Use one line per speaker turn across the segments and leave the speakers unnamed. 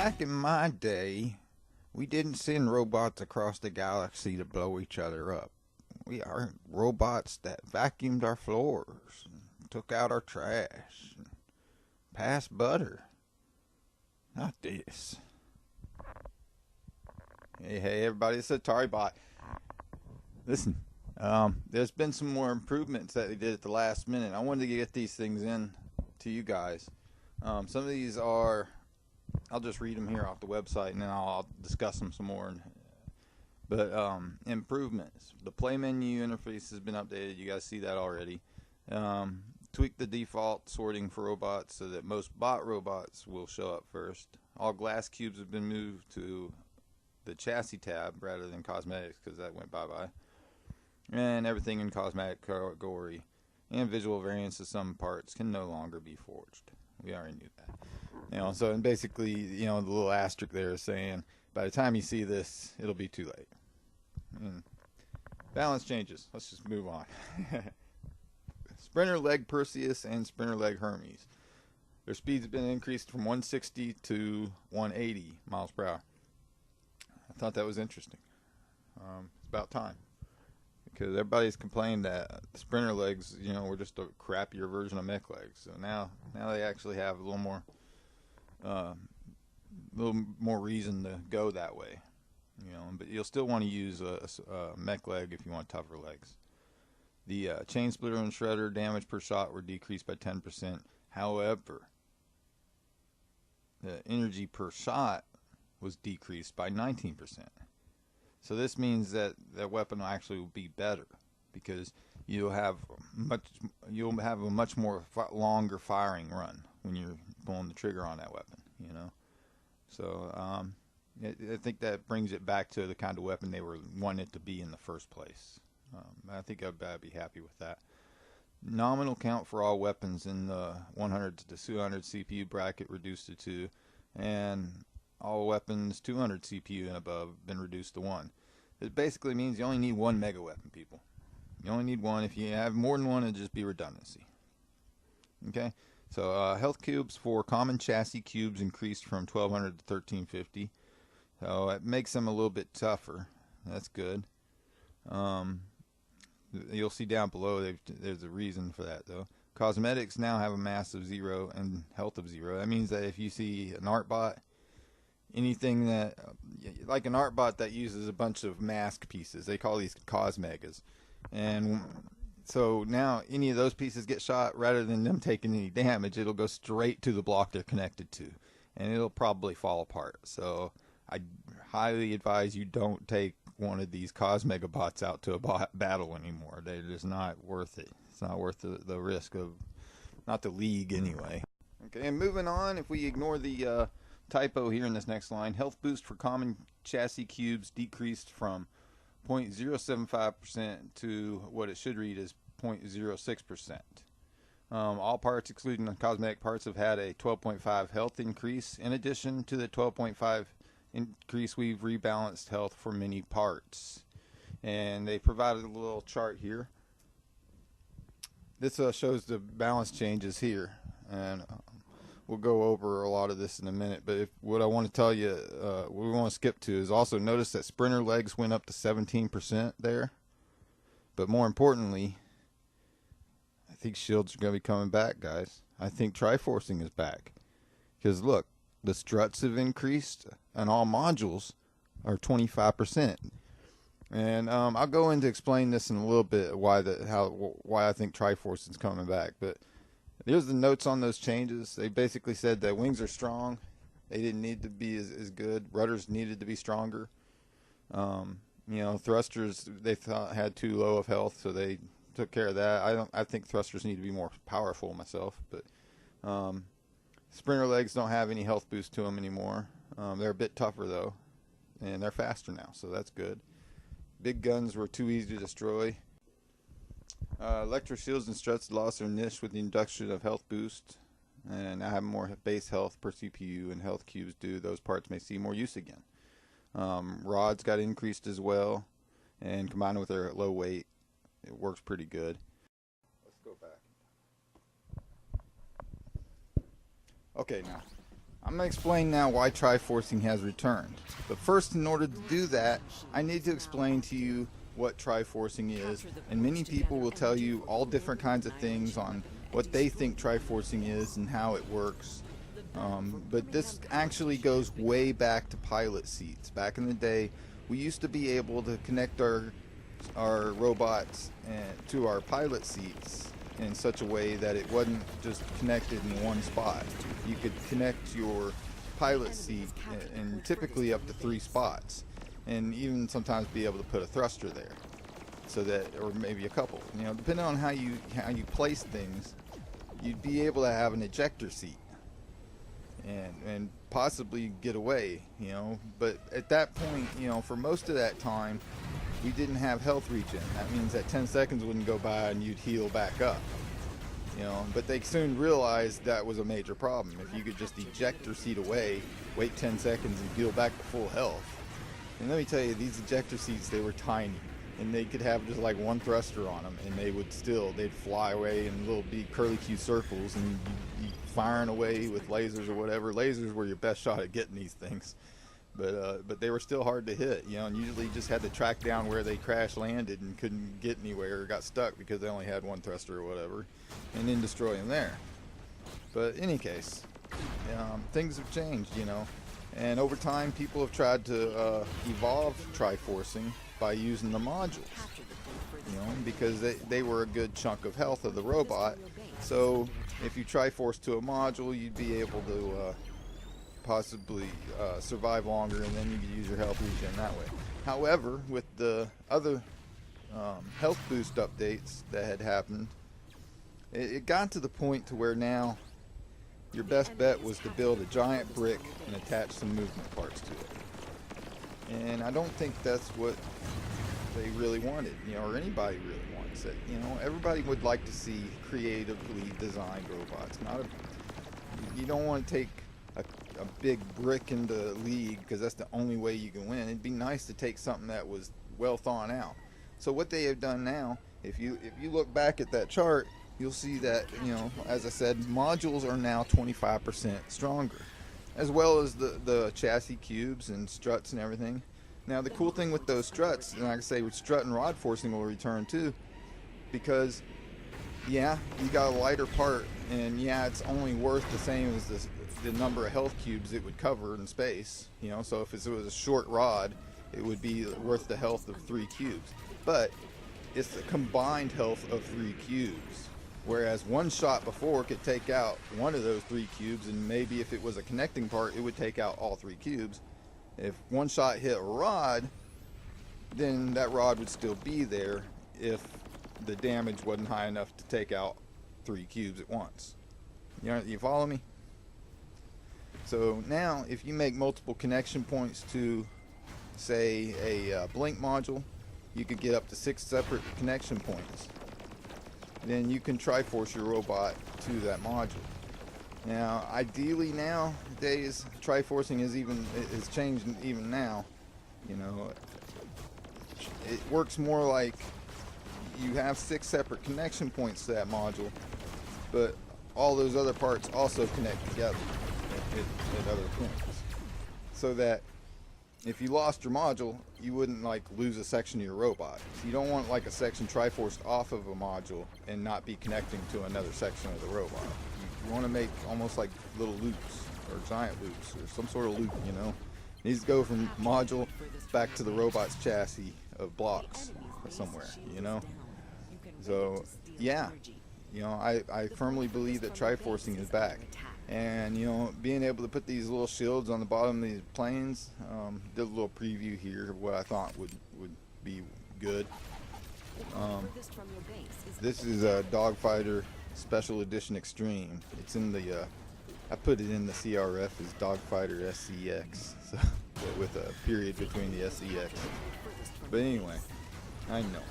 back in my day, we didn't send robots across the galaxy to blow each other up. We are robots that vacuumed our floors, and took out our trash, and passed butter. Not this. Hey, everybody, it's Atari Bot. Listen, there's been some more improvements that they did at the last minute. I wanted to get these things in to you guys. Some of these are, I'll just read them here off the website and then I'll discuss them some more. But improvements. The play menu interface has been updated. You guys see that already. Tweak the default sorting for robots so that most bot robots will show up first. All glass cubes have been moved to the chassis tab rather than cosmetics because that went bye-bye. And everything in cosmetic category and visual variants of some parts can no longer be forged. We already knew that. So and basically, the little asterisk there is saying by the time you see this, it'll be too late. Balance changes. Let's just move on. Sprinter leg Perseus and Sprinter leg Hermes. Their speeds have been increased from 160 to 180 miles per hour. I thought that was interesting. It's about time. Because everybody's complained that Sprinter legs, were just a crappier version of mech legs. So now they actually have a little more reason to go that way. But you'll still want to use a mech leg if you want tougher legs. The chain splitter and shredder damage per shot were decreased by 10%. However, the energy per shot was decreased by 19%. So this means that that weapon actually will be better because you'll have a much more longer firing run when you're pulling the trigger on that weapon. So I think that brings it back to the kind of weapon they were wanting it to be in the first place. I think I'd be happy with that. Nominal count for all weapons in the 100 to 200 CPU bracket reduced to 2, and all weapons 200 CPU and above have been reduced to 1. It basically means you only need one mega weapon, people. You only need one. If you have more than one, it'll just be redundancy. Okay? So health cubes for common chassis cubes increased from 1200 to 1350. So it makes them a little bit tougher. That's good. You'll see down below there's a reason for that, though. Cosmetics now have a mass of 0 and health of 0. That means that if you see an art bot, anything that, like an art bot that uses a bunch of mask pieces, they call these cosmegas. And so now any of those pieces get shot, rather than them taking any damage, it'll go straight to the block they're connected to. And it'll probably fall apart. So I highly advise you don't take one of these cosmega bots out to a battle anymore. They're just not worth it. It's not worth the risk of, not the league anyway. Okay, and moving on, if we ignore the typo here in this next line, health boost for common chassis cubes decreased from 0.075% to what it should read as 0.06%. All parts excluding the cosmetic parts have had a 12.5 health increase. In addition to the 12.5 increase, we've rebalanced health for many parts. And they provided a little chart here. This shows the balance changes here. And we'll go over a lot of this in a minute, but what I want to tell you, what we want to skip to is also notice that Sprinter legs went up to 17% there. But more importantly, I think shields are going to be coming back, guys. I think Triforcing is back. Because look, the struts have increased, and all modules are 25%. And I'll go into explain this in a little bit why I think Triforcing is coming back, but here's the notes on those changes. They basically said that wings are strong. They didn't need to be as good. Rudders needed to be stronger. Thrusters they thought had too low of health, so they took care of that. I think thrusters need to be more powerful myself, but Sprinter legs don't have any health boost to them anymore. They're a bit tougher though, and they're faster now, so that's good. Big guns were too easy to destroy. Electro shields and struts lost their niche with the induction of health boost, and now have more base health per CPU, and health cubes do. Those parts may see more use again. Rods got increased as well, and combined with their low weight, it works pretty good. Let's go back. Okay, now I'm going to explain now why Triforcing has returned. But first, in order to do that, I need to explain to you what Triforcing is. And many people will tell you all different kinds of things on what they think Triforcing is and how it works. But this actually goes way back to pilot seats. Back in the day, we used to be able to connect our robots to our pilot seats in such a way that it wasn't just connected in one spot. You could connect your pilot seat in typically up to 3 spots, and even sometimes be able to put a thruster there, so that, or maybe a couple. You know, depending on how you place things, you'd be able to have an ejector seat and possibly get away. You know, but at that point, you know, for most of that time, we didn't have health regen. That means that 10 seconds wouldn't go by and you'd heal back up. You know, but they soon realized that was a major problem. If you could just eject your seat away, wait 10 seconds and heal back to full health. And let me tell you, these ejector seats, they were tiny. And they could have just like one thruster on them, and they'd fly away in little big curly-Q circles, and you'd firing away with lasers or whatever. Lasers were your best shot at getting these things. But they were still hard to hit, you know, and usually just had to track down where they crash landed and couldn't get anywhere or got stuck because they only had one thruster or whatever, and then destroy them there. But in any case, things have changed, you know, and over time people have tried to evolve Triforcing by using the modules, you know, because they were a good chunk of health of the robot. So if you Triforce to a module, you'd be able to possibly survive longer, and then you can use your health regen that way. However, with the other health boost updates that had happened, it got to the point to where now your best bet was to build a giant brick and attach some movement parts to it. And I don't think that's what they really wanted, you know, or anybody really wants it. You know, everybody would like to see creatively designed robots. You don't want to take a big brick into League because that's the only way you can win. It'd be nice to take something that was well thought out. So what they have done now, if you look back at that chart, you'll see that, you know, as I said, modules are now 25% stronger, as well as the chassis cubes and struts and everything. Now the cool thing with those struts, and like I say, with strut and rod forcing will return too, because yeah, you got a lighter part, and yeah, it's only worth the same as the number of health cubes it would cover in space. You know, so if it was a short rod, it would be worth the health of 3 cubes. But it's the combined health of 3 cubes. Whereas one shot before could take out one of those 3 cubes, and maybe if it was a connecting part, it would take out all 3 cubes. If one shot hit a rod, then that rod would still be there if the damage wasn't high enough to take out 3 cubes at once. You follow me? So now, if you make multiple connection points to, say, a blink module, you could get up to 6 separate connection points. Then you can Triforce your robot to that module. Now, ideally nowadays, Triforcing is changed even now. You know, it works more like you have 6 separate connection points to that module, but all those other parts also connect together at other points, so that if you lost your module, you wouldn't like lose a section of your robot. So you don't want like a section Triforced off of a module and not be connecting to another section of the robot. You want to make almost like little loops, or giant loops, or some sort of loop, you know. It needs to go from module back to the robot's chassis of blocks somewhere, you know. So yeah, you know, I firmly believe that Triforcing is back. And, you know, being able to put these little shields on the bottom of these planes, did a little preview here of what I thought would be good. This is a Dogfighter Special Edition Extreme. It's in the, I put it in the CRF as Dogfighter SCX, so, with a period between the SCX. But anyway, I know.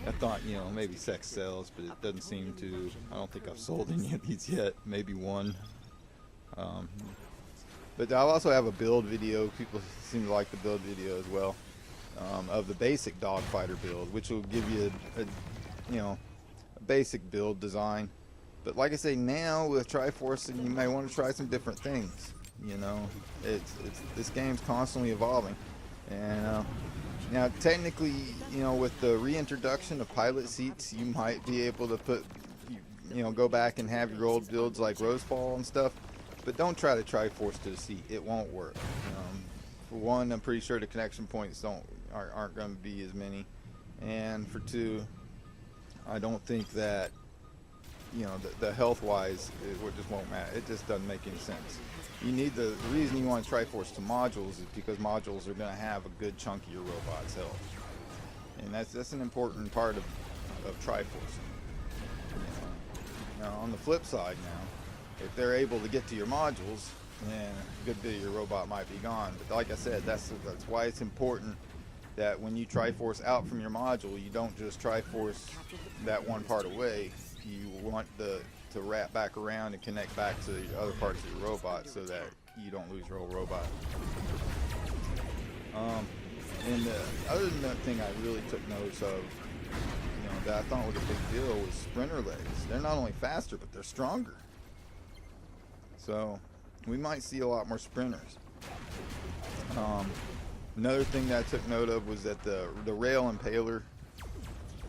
I thought, you know, maybe sex sells, but it doesn't seem to. I don't think I've sold any of these yet. Maybe one. But I'll also have a build video. People seem to like the build video as well, of the basic Dogfighter build, which will give you a basic build design. But like I say, now with Triforcing, you may want to try some different things. You know, this game's constantly evolving, and now technically, you know, with the reintroduction of pilot seats, you might be able to put, you know, go back and have your old builds like Rosefall and stuff, but don't try to Triforce to the seat. It won't work. For one, I'm pretty sure the connection points aren't going to be as many, and for two, I don't think that, you know, the health-wise, it just won't matter. It just doesn't make any sense. You need the reason you want to Triforce to modules is because modules are going to have a good chunk of your robot's health, and that's an important part of Triforcing. Now, on the flip side, now, if they're able to get to your modules, then a good bit of your robot might be gone. But like I said, that's why it's important that when you Triforce out from your module, you don't just Triforce that one part away. You want to wrap back around and connect back to the other parts of your robot so that you don't lose your whole robot. And the other thing I really took notice of, you know, that I thought was a big deal was sprinter legs. They're not only faster, but they're stronger. So we might see a lot more sprinters. Another thing that I took note of was that the rail impaler,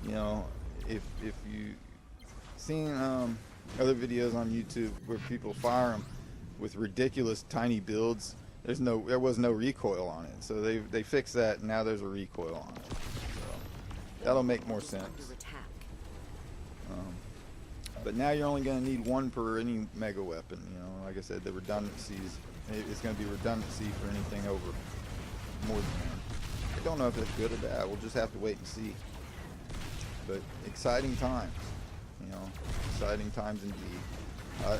you know, if you seen other videos on YouTube where people fire them with ridiculous tiny builds, there was no recoil on it. So they fixed that, and now there's a recoil on it. So that'll make more sense. But now you're only going to need one per any mega weapon. You know, like I said, the redundancies, it's going to be redundancy for anything over more than one. I don't know if that's good or bad. We'll just have to wait and see. But exciting times, you know, exciting times indeed.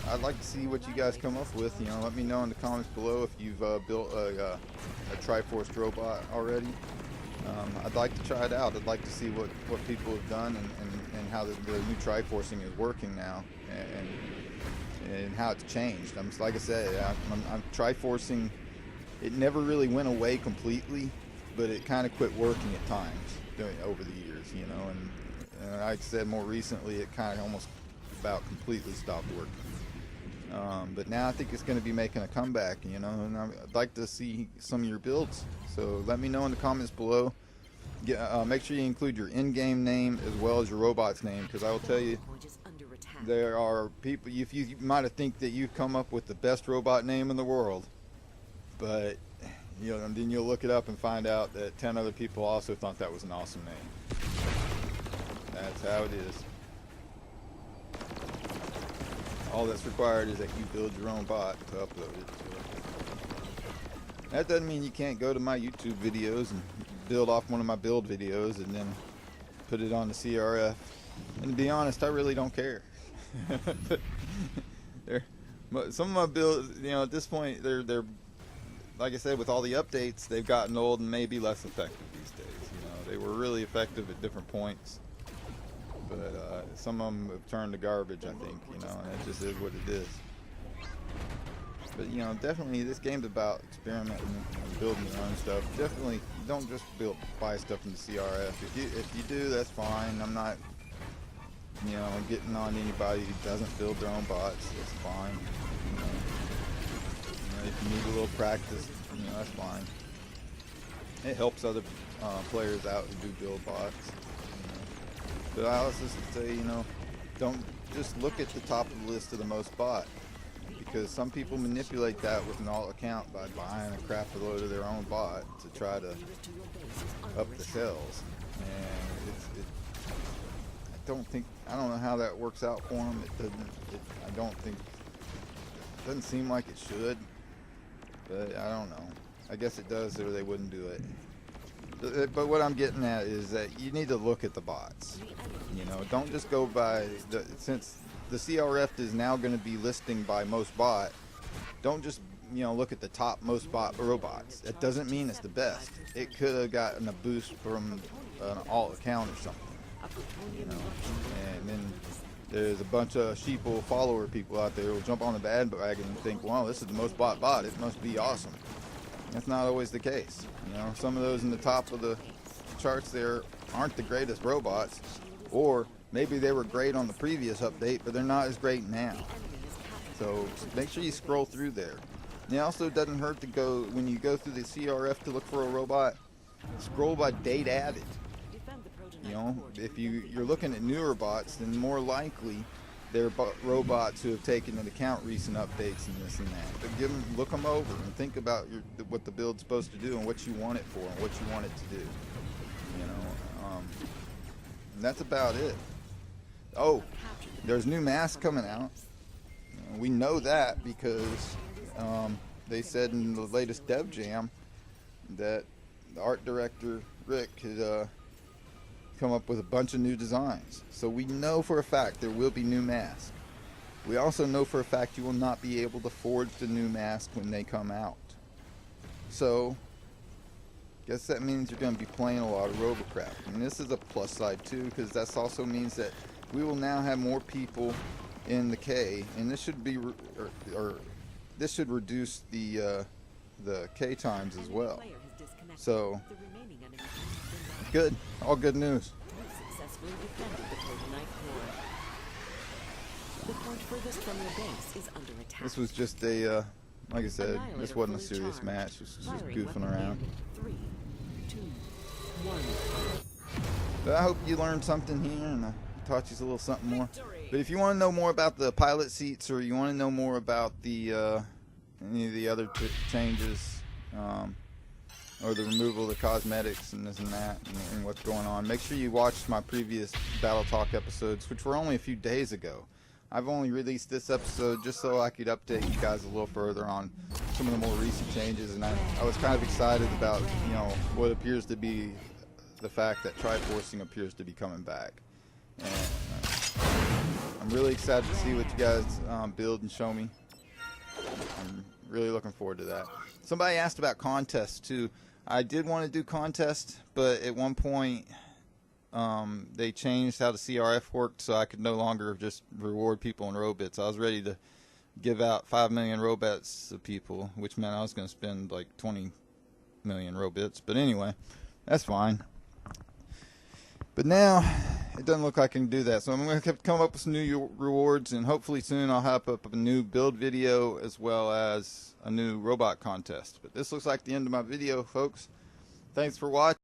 I'd like to see what you guys come up with. You know, let me know in the comments below if you've built a Triforce robot already. I'd like to try it out. I'd like to see what people have done and how the new Triforcing is working now, and how it's changed. Like I said, I'm Triforcing. It never really went away completely, but it kind of quit working at times over the years, you know. And like I said, more recently, it kind of almost about completely stopped working. But now I think it's going to be making a comeback, you know, and I'd like to see some of your builds. So let me know in the comments below. Make sure you include your in-game name as well as your robot's name, because I will tell you, there are people, you might have think that you've come up with the best robot name in the world, but you know, and then you'll look it up and find out that 10 other people also thought that was an awesome name. That's how it is. All that's required is that you build your own bot to upload it. That doesn't mean you can't go to my YouTube videos and build off one of my build videos and then put it on the CRF. And to be honest, I really don't care. Some of my builds, you know, at this point, they're like I said, with all the updates, they've gotten old and maybe less effective these days. You know, they were really effective at different points, but some of them have turned to garbage, I think. You know, and it just is what it is. But you know, definitely this game's about experimenting and building your own stuff. Definitely don't just buy stuff in the CRF. If you do, that's fine. I'm not, you know, getting on anybody who doesn't build their own bots. That's fine. You know, if you need a little practice, you know, that's fine. It helps other players out who do build bots. You know. But I also say, you know, don't just look at the top of the list of the most bot. Because some people manipulate that with an alt account by buying a crap load of their own bot to try to up the sales, and I don't know how that works out for them. It doesn't seem like it should, but I don't know. I guess it does, or they wouldn't do it. But what I'm getting at is that you need to look at the bots. You know, don't just go by since the CRF is now going to be listing by most bot. Don't just, you know, look at the top most bot robots. That doesn't mean it's the best. It could have gotten a boost from an alt account or something, you know. And then there's a bunch of sheeple follower people out there who will jump on the bandwagon and think, well, this is the most bot, it must be awesome. That's not always the case. You know, some of those in the top of the charts there aren't the greatest robots, or maybe they were great on the previous update, but they're not as great now. So make sure you scroll through there. It also doesn't hurt to go, when you go through the CRF to look for a robot, scroll by date added. You know, if you're looking at newer bots, then more likely they're robots who have taken into account recent updates and this and that. But look them over and think about what the build's supposed to do and what you want it for and what you want it to do. You know, and that's about it. Oh, there's new masks coming out. We know that because they said in the latest Dev Jam that the art director Rick had come up with a bunch of new designs. So we know for a fact there will be new masks. We also know for a fact you will not be able to forge the new mask when they come out. So guess that means you're going to be playing a lot of Robocraft. And this is a plus side too, because that also means that we will now have more people in the K, and this should be this should reduce the K times as well. So good, all good news.
Successfully defended the protonite core. The point furthest from your base is under attack.
This was just a, like I said, this wasn't a serious match. This was just goofing around.
3, 2, 1.
But I hope you learned something here, and I taught you a little something more. But if you want to know more about the pilot seats, or you want to know more about the any of the other changes, or the removal of the cosmetics and this and that, and what's going on, make sure you watch my previous Battle Talk episodes, which were only a few days ago. I've only released this episode just so I could update you guys a little further on some of the more recent changes, and I was kind of excited about, you know, what appears to be the fact that Triforcing appears to be coming back. And I'm really excited to see what you guys build and show me. I'm really looking forward to that. Somebody asked about contests too. I did want to do contests, but at one point they changed how the CRF worked, so I could no longer just reward people in Robits. I was ready to give out 5 million Robits to people, which meant I was going to spend like 20 million Robits. But anyway, that's fine. But now it doesn't look like I can do that, so I'm going to come up with some new rewards, and hopefully soon I'll have up a new build video as well as a new robot contest. But this looks like the end of my video, folks. Thanks for watching.